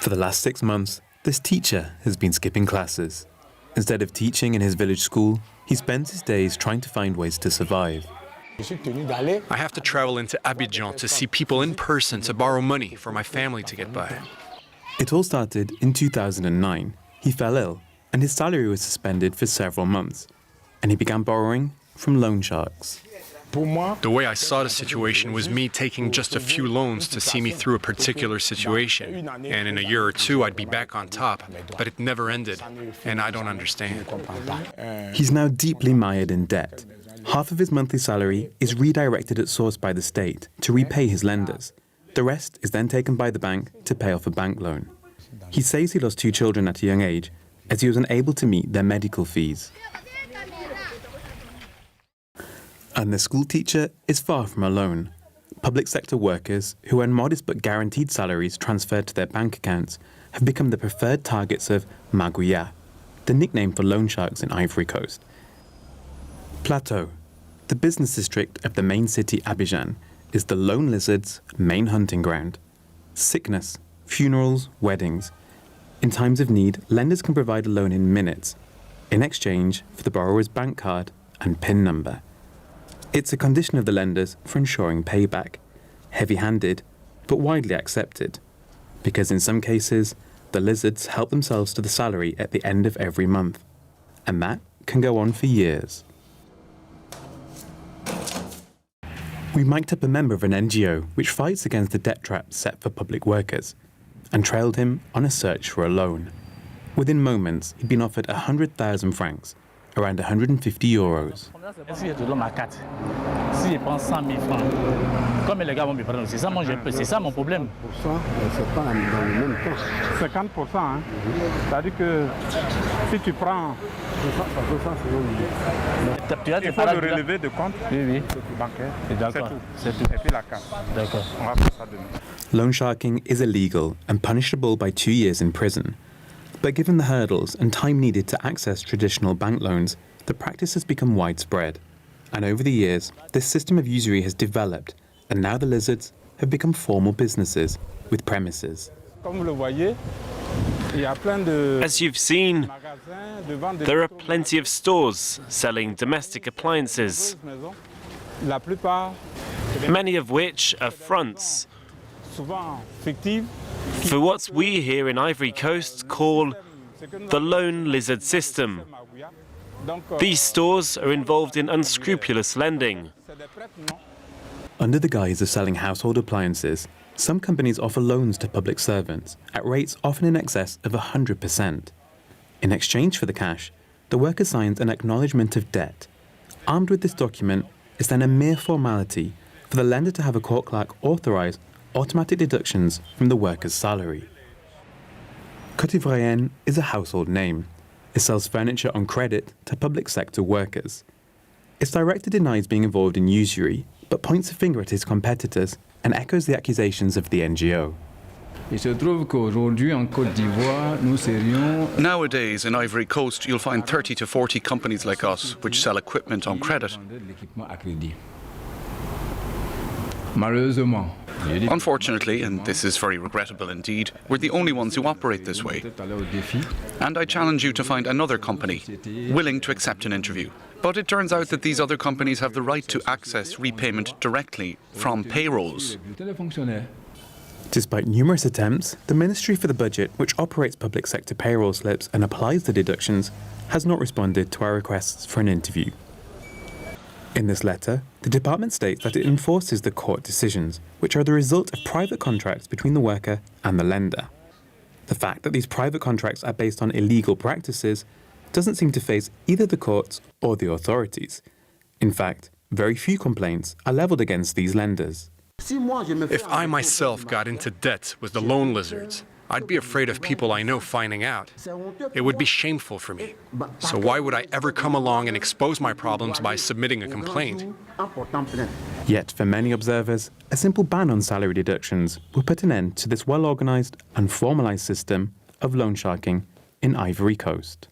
For the last 6 months, this teacher has been skipping classes. Instead of teaching in his village school, he spends his days trying to find ways to survive. I have to travel into Abidjan to see people in person to borrow money for my family to get by. It all started in 2009. He fell ill, and his salary was suspended for several months, and he began borrowing from loan sharks. The way I saw the situation was me taking just a few loans to see me through a particular situation. And in a year or two, I'd be back on top. But it never ended, and I don't understand. He's now deeply mired in debt. Half of his monthly salary is redirected at source by the state to repay his lenders. The rest is then taken by the bank to pay off a bank loan. He says he lost 2 children at a young age as he was unable to meet their medical fees. And the school teacher is far from alone. Public sector workers who earn modest but guaranteed salaries transferred to their bank accounts have become the preferred targets of magouillards, the nickname for loan sharks in Ivory Coast. Plateau, the business district of the main city Abidjan, is the loan lizards' main hunting ground. Sickness, funerals, weddings. In times of need, lenders can provide a loan in minutes, in exchange for the borrower's bank card and PIN number. It's a condition of the lenders for ensuring payback, heavy-handed, but widely accepted, because in some cases, the lizards help themselves to the salary at the end of every month, and that can go on for years. We mic'd up a member of an NGO which fights against the debt trap set for public workers, and trailed him on a search for a loan. Within moments, he'd been offered 100,000 francs, around 150 euros. Il faut le relevé de compte bancaire. C'est tout. Et puis la carte. D'accord. On va faire ça demain. Loan sharking is illegal and punishable by 2 years in prison. But given the hurdles and time needed to access traditional bank loans, the practice has become widespread. And over the years, this system of usury has developed, and now the lizards have become formal businesses with premises. As you've seen, there are plenty of stores selling domestic appliances, many of which are fronts for what we here in Ivory Coast call the loan lizard system. These stores are involved in unscrupulous lending. Under the guise of selling household appliances, some companies offer loans to public servants at rates often in excess of 100%. In exchange for the cash, the worker signs an acknowledgement of debt. Armed with this document, it's then a mere formality for the lender to have a court clerk authorize automatic deductions from the worker's salary. Côte d'Ivoirienne is a household name. It sells furniture on credit to public sector workers. Its director denies being involved in usury, but points a finger at his competitors and echoes the accusations of the NGO. Nowadays, in Ivory Coast, you'll find 30 to 40 companies like us which sell equipment on credit. Unfortunately, and this is very regrettable indeed, we're the only ones who operate this way. And I challenge you to find another company willing to accept an interview. But it turns out that these other companies have the right to access repayment directly from payrolls. Despite numerous attempts, the Ministry for the Budget, which operates public sector payroll slips and applies the deductions, has not responded to our requests for an interview. In this letter, the department states that it enforces the court decisions, which are the result of private contracts between the worker and the lender. The fact that these private contracts are based on illegal practices doesn't seem to faze either the courts or the authorities. In fact, very few complaints are leveled against these lenders. If I myself got into debt with the loan lizards, I'd be afraid of people I know finding out. It would be shameful for me. So why would I ever come along and expose my problems by submitting a complaint? Yet, for many observers, a simple ban on salary deductions would put an end to this well-organized and formalized system of loan sharking in Ivory Coast.